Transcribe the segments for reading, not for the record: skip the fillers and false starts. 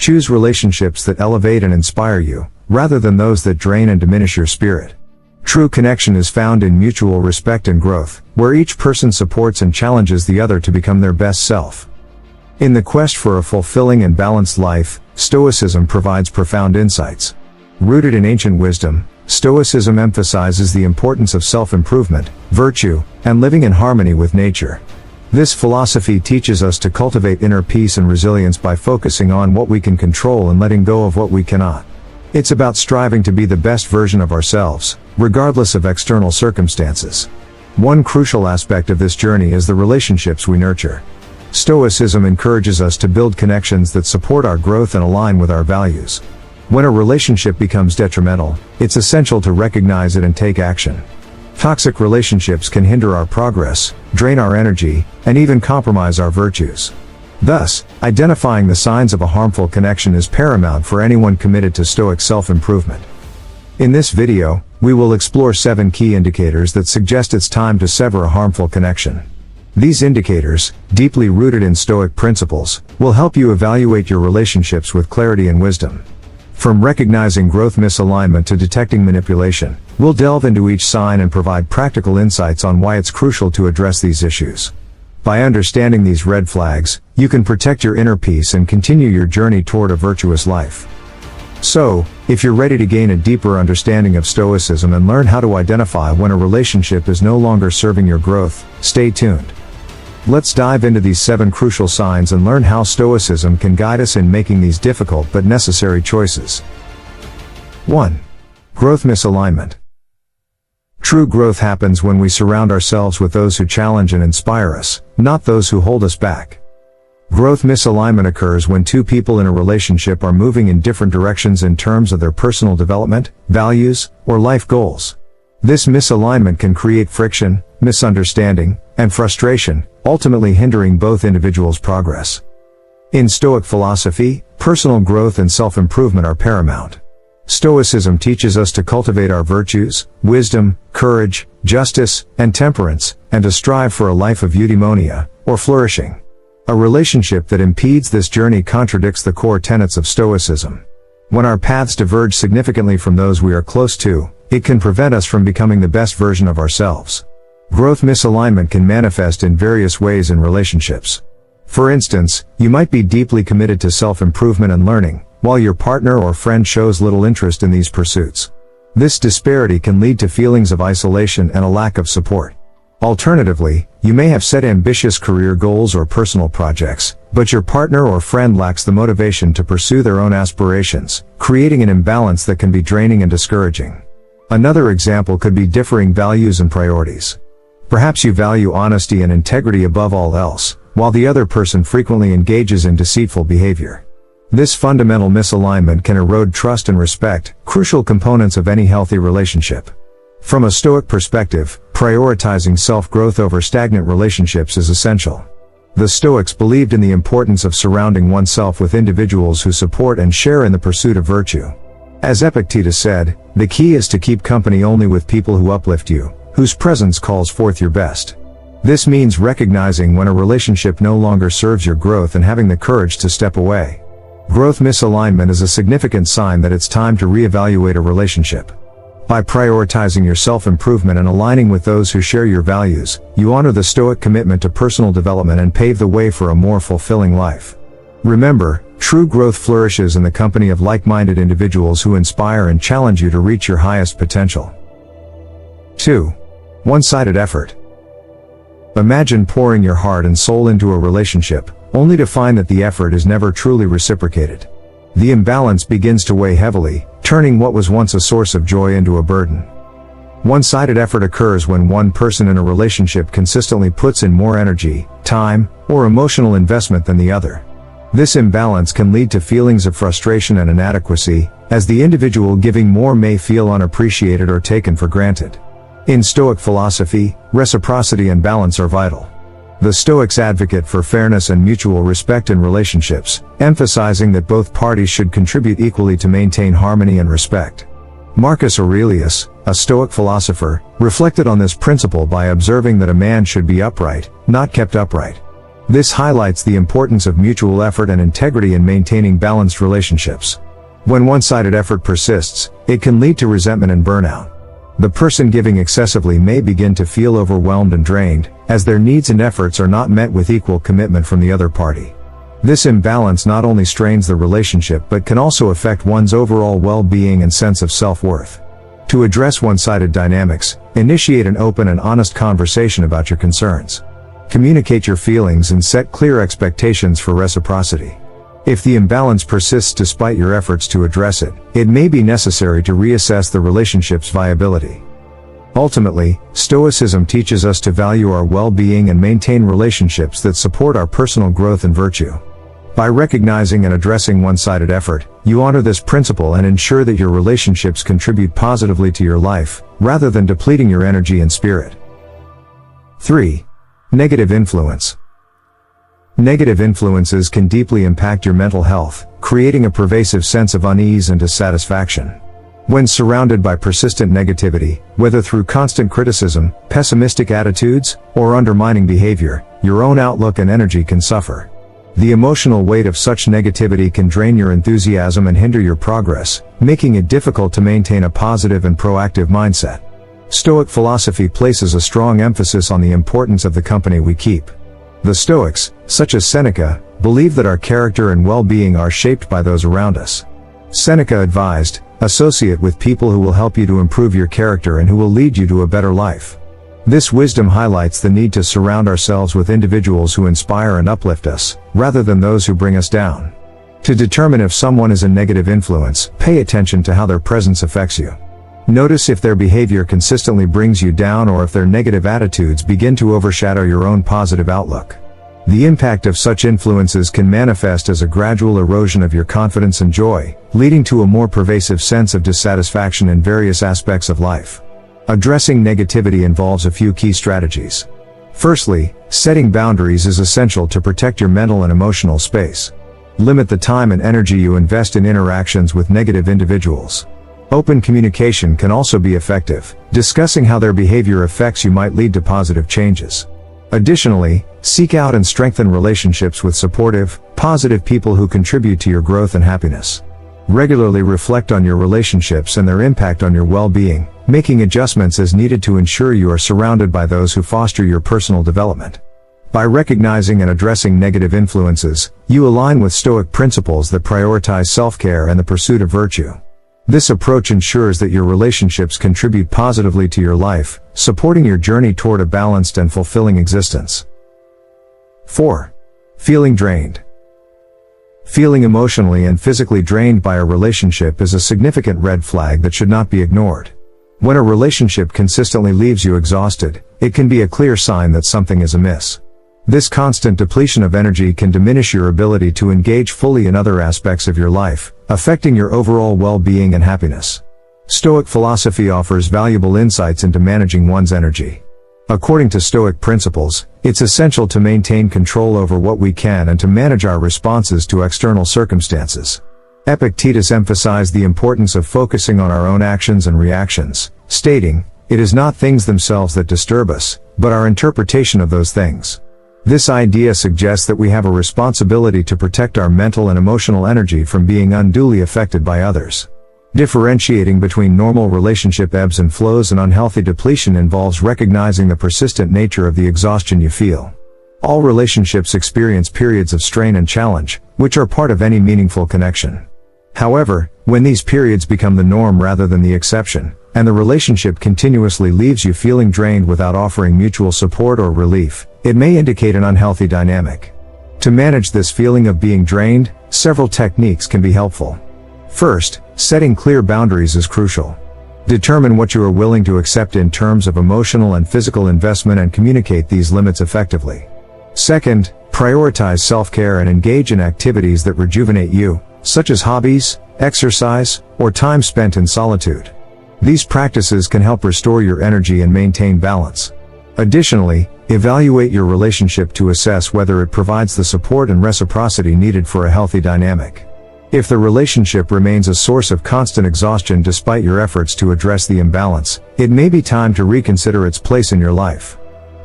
Choose relationships that elevate and inspire you, rather than those that drain and diminish your spirit. True connection is found in mutual respect and growth, where each person supports and challenges the other to become their best self. In the quest for a fulfilling and balanced life, Stoicism provides profound insights. Rooted in ancient wisdom, Stoicism emphasizes the importance of self-improvement, virtue, and living in harmony with nature. This philosophy teaches us to cultivate inner peace and resilience by focusing on what we can control and letting go of what we cannot. It's about striving to be the best version of ourselves, regardless of external circumstances. One crucial aspect of this journey is the relationships we nurture. Stoicism encourages us to build connections that support our growth and align with our values. When a relationship becomes detrimental, it's essential to recognize it and take action. Toxic relationships can hinder our progress, drain our energy, and even compromise our virtues. Thus, identifying the signs of a harmful connection is paramount for anyone committed to Stoic self-improvement. In this video, we will explore 7 key indicators that suggest it's time to sever a harmful connection. These indicators, deeply rooted in Stoic principles, will help you evaluate your relationships with clarity and wisdom. From recognizing growth misalignment to detecting manipulation, we'll delve into each sign and provide practical insights on why it's crucial to address these issues. By understanding these red flags, you can protect your inner peace and continue your journey toward a virtuous life. So, if you're ready to gain a deeper understanding of Stoicism and learn how to identify when a relationship is no longer serving your growth, stay tuned. Let's dive into these 7 crucial signs and learn how Stoicism can guide us in making these difficult but necessary choices. 1. Growth misalignment. True growth happens when we surround ourselves with those who challenge and inspire us, not those who hold us back. Growth misalignment occurs when two people in a relationship are moving in different directions in terms of their personal development, values, or life goals. This misalignment can create friction, misunderstanding, and frustration, ultimately hindering both individuals' progress. In Stoic philosophy, personal growth and self-improvement are paramount. Stoicism teaches us to cultivate our virtues, wisdom, courage, justice, and temperance, and to strive for a life of eudaimonia, or flourishing. A relationship that impedes this journey contradicts the core tenets of Stoicism. When our paths diverge significantly from those we are close to, it can prevent us from becoming the best version of ourselves. Growth misalignment can manifest in various ways in relationships. For instance, you might be deeply committed to self-improvement and learning, while your partner or friend shows little interest in these pursuits. This disparity can lead to feelings of isolation and a lack of support. Alternatively, you may have set ambitious career goals or personal projects, but your partner or friend lacks the motivation to pursue their own aspirations, creating an imbalance that can be draining and discouraging. Another example could be differing values and priorities. Perhaps you value honesty and integrity above all else, while the other person frequently engages in deceitful behavior. This fundamental misalignment can erode trust and respect, crucial components of any healthy relationship. From a Stoic perspective, prioritizing self-growth over stagnant relationships is essential. The Stoics believed in the importance of surrounding oneself with individuals who support and share in the pursuit of virtue. As Epictetus said, the key is to keep company only with people who uplift you, whose presence calls forth your best. This means recognizing when a relationship no longer serves your growth and having the courage to step away. Growth misalignment is a significant sign that it's time to reevaluate a relationship. By prioritizing your self-improvement and aligning with those who share your values, you honor the Stoic commitment to personal development and pave the way for a more fulfilling life. Remember, true growth flourishes in the company of like-minded individuals who inspire and challenge you to reach your highest potential. 2. One-sided effort. Imagine pouring your heart and soul into a relationship, only to find that the effort is never truly reciprocated. The imbalance begins to weigh heavily, turning what was once a source of joy into a burden. One-sided effort occurs when one person in a relationship consistently puts in more energy, time, or emotional investment than the other. This imbalance can lead to feelings of frustration and inadequacy, as the individual giving more may feel unappreciated or taken for granted. In Stoic philosophy, reciprocity and balance are vital. The Stoics advocate for fairness and mutual respect in relationships, emphasizing that both parties should contribute equally to maintain harmony and respect. Marcus Aurelius, a Stoic philosopher, reflected on this principle by observing that a man should be upright, not kept upright. This highlights the importance of mutual effort and integrity in maintaining balanced relationships. When one-sided effort persists, it can lead to resentment and burnout. The person giving excessively may begin to feel overwhelmed and drained, as their needs and efforts are not met with equal commitment from the other party. This imbalance not only strains the relationship but can also affect one's overall well-being and sense of self-worth. To address one-sided dynamics, initiate an open and honest conversation about your concerns. Communicate your feelings and set clear expectations for reciprocity. If the imbalance persists despite your efforts to address it, it may be necessary to reassess the relationship's viability. Ultimately, Stoicism teaches us to value our well-being and maintain relationships that support our personal growth and virtue. By recognizing and addressing one-sided effort, you honor this principle and ensure that your relationships contribute positively to your life, rather than depleting your energy and spirit. 3. Negative influence. Negative influences can deeply impact your mental health, creating a pervasive sense of unease and dissatisfaction. When surrounded by persistent negativity, whether through constant criticism, pessimistic attitudes, or undermining behavior, your own outlook and energy can suffer. The emotional weight of such negativity can drain your enthusiasm and hinder your progress, making it difficult to maintain a positive and proactive mindset. Stoic philosophy places a strong emphasis on the importance of the company we keep. The Stoics, such as Seneca, believe that our character and well-being are shaped by those around us. Seneca advised, associate with people who will help you to improve your character and who will lead you to a better life. This wisdom highlights the need to surround ourselves with individuals who inspire and uplift us, rather than those who bring us down. To determine if someone is a negative influence, pay attention to how their presence affects you. Notice if their behavior consistently brings you down or if their negative attitudes begin to overshadow your own positive outlook. The impact of such influences can manifest as a gradual erosion of your confidence and joy, leading to a more pervasive sense of dissatisfaction in various aspects of life. Addressing negativity involves a few key strategies. Firstly, setting boundaries is essential to protect your mental and emotional space. Limit the time and energy you invest in interactions with negative individuals. Open communication can also be effective. Discussing how their behavior affects you might lead to positive changes. Additionally, seek out and strengthen relationships with supportive, positive people who contribute to your growth and happiness. Regularly reflect on your relationships and their impact on your well-being, making adjustments as needed to ensure you are surrounded by those who foster your personal development. By recognizing and addressing negative influences, you align with Stoic principles that prioritize self-care and the pursuit of virtue. This approach ensures that your relationships contribute positively to your life, supporting your journey toward a balanced and fulfilling existence. 4. Feeling drained. Feeling emotionally and physically drained by a relationship is a significant red flag that should not be ignored. When a relationship consistently leaves you exhausted, it can be a clear sign that something is amiss. This constant depletion of energy can diminish your ability to engage fully in other aspects of your life, affecting your overall well-being and happiness. Stoic philosophy offers valuable insights into managing one's energy. According to Stoic principles, it's essential to maintain control over what we can and to manage our responses to external circumstances. Epictetus emphasized the importance of focusing on our own actions and reactions, stating, "It is not things themselves that disturb us, but our interpretation of those things." This idea suggests that we have a responsibility to protect our mental and emotional energy from being unduly affected by others. Differentiating between normal relationship ebbs and flows and unhealthy depletion involves recognizing the persistent nature of the exhaustion you feel. All relationships experience periods of strain and challenge, which are part of any meaningful connection. However, when these periods become the norm rather than the exception, and the relationship continuously leaves you feeling drained without offering mutual support or relief, it may indicate an unhealthy dynamic. To manage this feeling of being drained, several techniques can be helpful. First, setting clear boundaries is crucial. Determine what you are willing to accept in terms of emotional and physical investment and communicate these limits effectively. Second, prioritize self-care and engage in activities that rejuvenate you, such as hobbies, exercise, or time spent in solitude. These practices can help restore your energy and maintain balance. Additionally, evaluate your relationship to assess whether it provides the support and reciprocity needed for a healthy dynamic. If the relationship remains a source of constant exhaustion despite your efforts to address the imbalance, it may be time to reconsider its place in your life.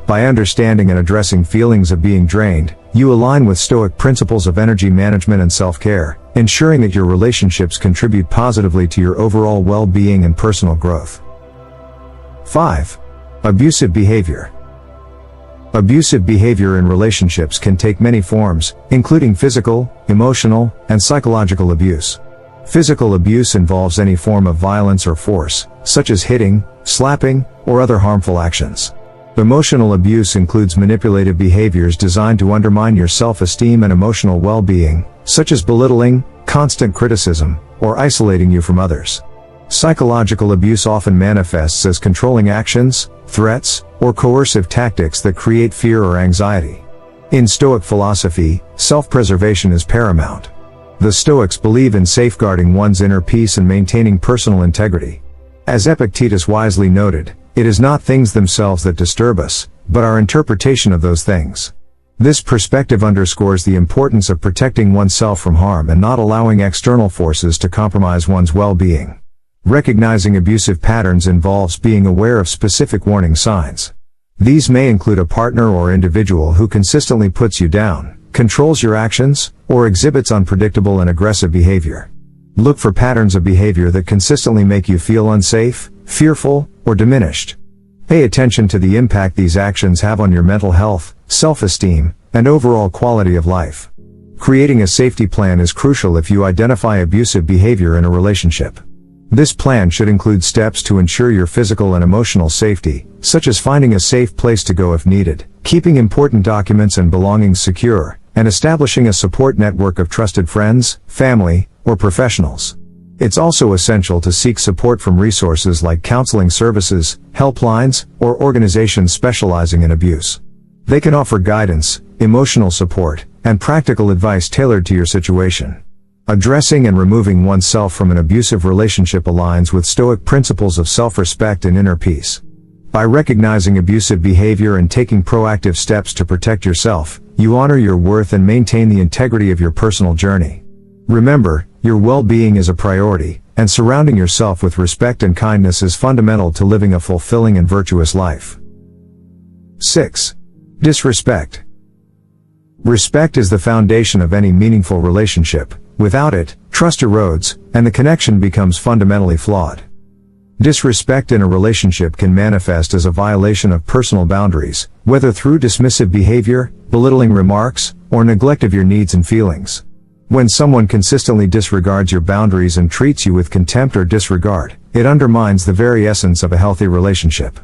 By understanding and addressing feelings of being drained, you align with Stoic principles of energy management and self-care, ensuring that your relationships contribute positively to your overall well-being and personal growth. 5. Abusive behavior. Abusive behavior in relationships can take many forms, including physical, emotional, and psychological abuse. Physical abuse involves any form of violence or force, such as hitting, slapping, or other harmful actions. Emotional abuse includes manipulative behaviors designed to undermine your self-esteem and emotional well-being, such as belittling, constant criticism, or isolating you from others. Psychological abuse often manifests as controlling actions, threats, or coercive tactics that create fear or anxiety. In Stoic philosophy, self-preservation is paramount. The Stoics believe in safeguarding one's inner peace and maintaining personal integrity. As Epictetus wisely noted, it is not things themselves that disturb us, but our interpretation of those things. This perspective underscores the importance of protecting oneself from harm and not allowing external forces to compromise one's well-being. Recognizing abusive patterns involves being aware of specific warning signs. These may include a partner or individual who consistently puts you down, controls your actions, or exhibits unpredictable and aggressive behavior. Look for patterns of behavior that consistently make you feel unsafe, fearful, or diminished. Pay attention to the impact these actions have on your mental health, self-esteem, and overall quality of life. Creating a safety plan is crucial if you identify abusive behavior in a relationship. This plan should include steps to ensure your physical and emotional safety, such as finding a safe place to go if needed, keeping important documents and belongings secure, and establishing a support network of trusted friends, family, or professionals. It's also essential to seek support from resources like counseling services, helplines, or organizations specializing in abuse. They can offer guidance, emotional support, and practical advice tailored to your situation. Addressing and removing oneself from an abusive relationship aligns with Stoic principles of self-respect and inner peace. By recognizing abusive behavior and taking proactive steps to protect yourself, you honor your worth and maintain the integrity of your personal journey. Remember, your well-being is a priority, and surrounding yourself with respect and kindness is fundamental to living a fulfilling and virtuous life. 6. Disrespect. Respect is the foundation of any meaningful relationship. Without it, trust erodes, and the connection becomes fundamentally flawed. Disrespect in a relationship can manifest as a violation of personal boundaries, whether through dismissive behavior, belittling remarks, or neglect of your needs and feelings. When someone consistently disregards your boundaries and treats you with contempt or disregard, it undermines the very essence of a healthy relationship.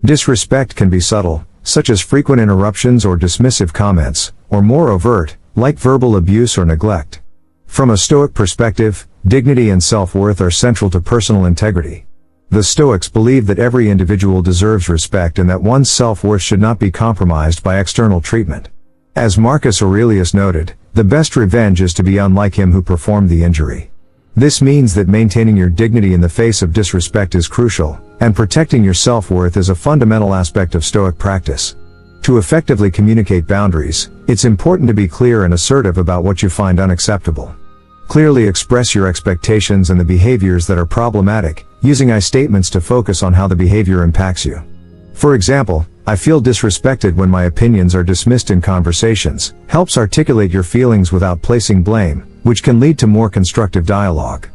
Disrespect can be subtle, such as frequent interruptions or dismissive comments, or more overt, like verbal abuse or neglect. From a Stoic perspective, dignity and self-worth are central to personal integrity. The Stoics believe that every individual deserves respect and that one's self-worth should not be compromised by external treatment. As Marcus Aurelius noted, the best revenge is to be unlike him who performed the injury. This means that maintaining your dignity in the face of disrespect is crucial, and protecting your self-worth is a fundamental aspect of Stoic practice. To effectively communicate boundaries, it's important to be clear and assertive about what you find unacceptable. Clearly express your expectations and the behaviors that are problematic, using I statements to focus on how the behavior impacts you. For example, I feel disrespected when my opinions are dismissed in conversations, helps articulate your feelings without placing blame, which can lead to more constructive dialogue.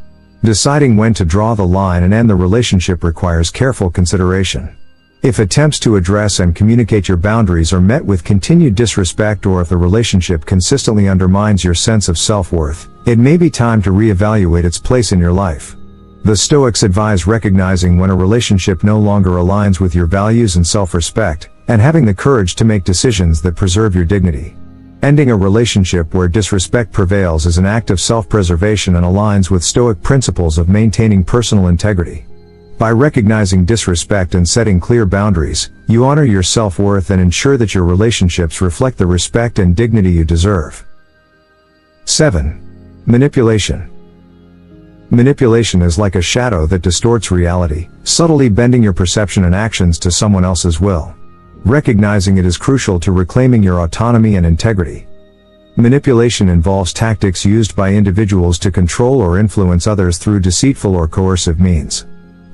Deciding when to draw the line and end the relationship requires careful consideration. If attempts to address and communicate your boundaries are met with continued disrespect, or if the relationship consistently undermines your sense of self-worth, it may be time to reevaluate its place in your life. The Stoics advise recognizing when a relationship no longer aligns with your values and self-respect, and having the courage to make decisions that preserve your dignity. Ending a relationship where disrespect prevails is an act of self-preservation and aligns with Stoic principles of maintaining personal integrity. By recognizing disrespect and setting clear boundaries, you honor your self-worth and ensure that your relationships reflect the respect and dignity you deserve. 7. Manipulation. Manipulation is like a shadow that distorts reality, subtly bending your perception and actions to someone else's will. Recognizing it is crucial to reclaiming your autonomy and integrity. Manipulation involves tactics used by individuals to control or influence others through deceitful or coercive means.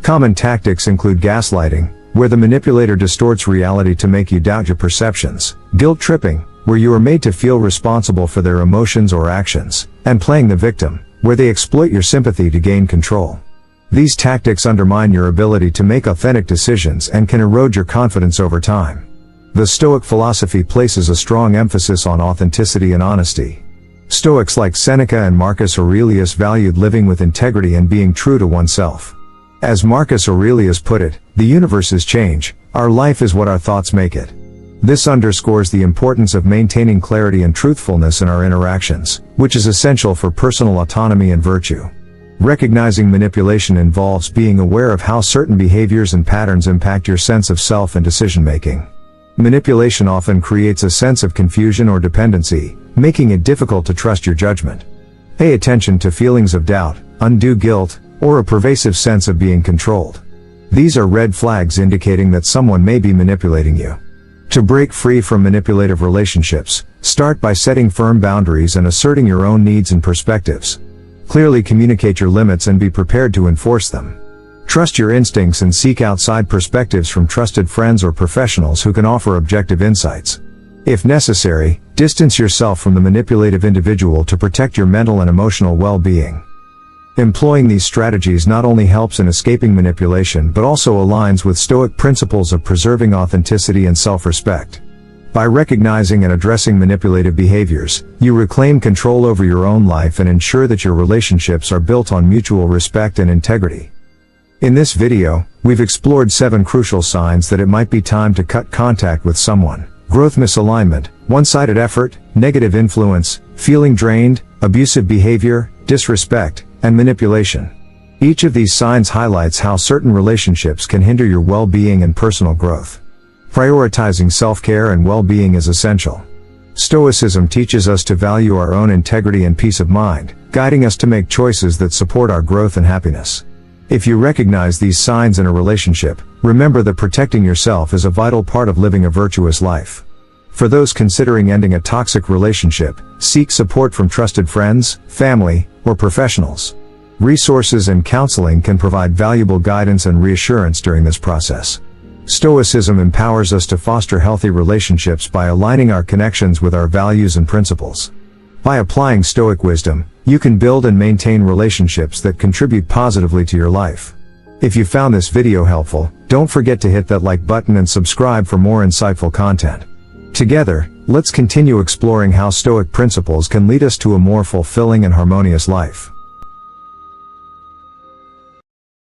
Common tactics include gaslighting, where the manipulator distorts reality to make you doubt your perceptions; guilt tripping, where you are made to feel responsible for their emotions or actions; and playing the victim, where they exploit your sympathy to gain control. These tactics undermine your ability to make authentic decisions and can erode your confidence over time. The Stoic philosophy places a strong emphasis on authenticity and honesty. Stoics like Seneca and Marcus Aurelius valued living with integrity and being true to oneself. As Marcus Aurelius put it, "The universe is change, our life is what our thoughts make it." This underscores the importance of maintaining clarity and truthfulness in our interactions, which is essential for personal autonomy and virtue. Recognizing manipulation involves being aware of how certain behaviors and patterns impact your sense of self and decision-making. Manipulation often creates a sense of confusion or dependency, making it difficult to trust your judgment. Pay attention to feelings of doubt, undue guilt, or a pervasive sense of being controlled. These are red flags indicating that someone may be manipulating you. To break free from manipulative relationships, start by setting firm boundaries and asserting your own needs and perspectives. Clearly communicate your limits and be prepared to enforce them. Trust your instincts and seek outside perspectives from trusted friends or professionals who can offer objective insights. If necessary, distance yourself from the manipulative individual to protect your mental and emotional well-being. Employing these strategies not only helps in escaping manipulation but also aligns with Stoic principles of preserving authenticity and self-respect. By recognizing and addressing manipulative behaviors, you reclaim control over your own life and ensure that your relationships are built on mutual respect and integrity. In this video, we've explored 7 crucial signs that it might be time to cut contact with someone: growth misalignment, one-sided effort, negative influence, feeling drained, abusive behavior, disrespect, and manipulation. Each of these signs highlights how certain relationships can hinder your well-being and personal growth. Prioritizing self-care and well-being is essential. Stoicism teaches us to value our own integrity and peace of mind, guiding us to make choices that support our growth and happiness. If you recognize these signs in a relationship, remember that protecting yourself is a vital part of living a virtuous life. For those considering ending a toxic relationship, seek support from trusted friends, family, or professionals. Resources and counseling can provide valuable guidance and reassurance during this process. Stoicism empowers us to foster healthy relationships by aligning our connections with our values and principles. By applying Stoic wisdom, you can build and maintain relationships that contribute positively to your life. If you found this video helpful, don't forget to hit that like button and subscribe for more insightful content. Together, let's continue exploring how Stoic principles can lead us to a more fulfilling and harmonious life.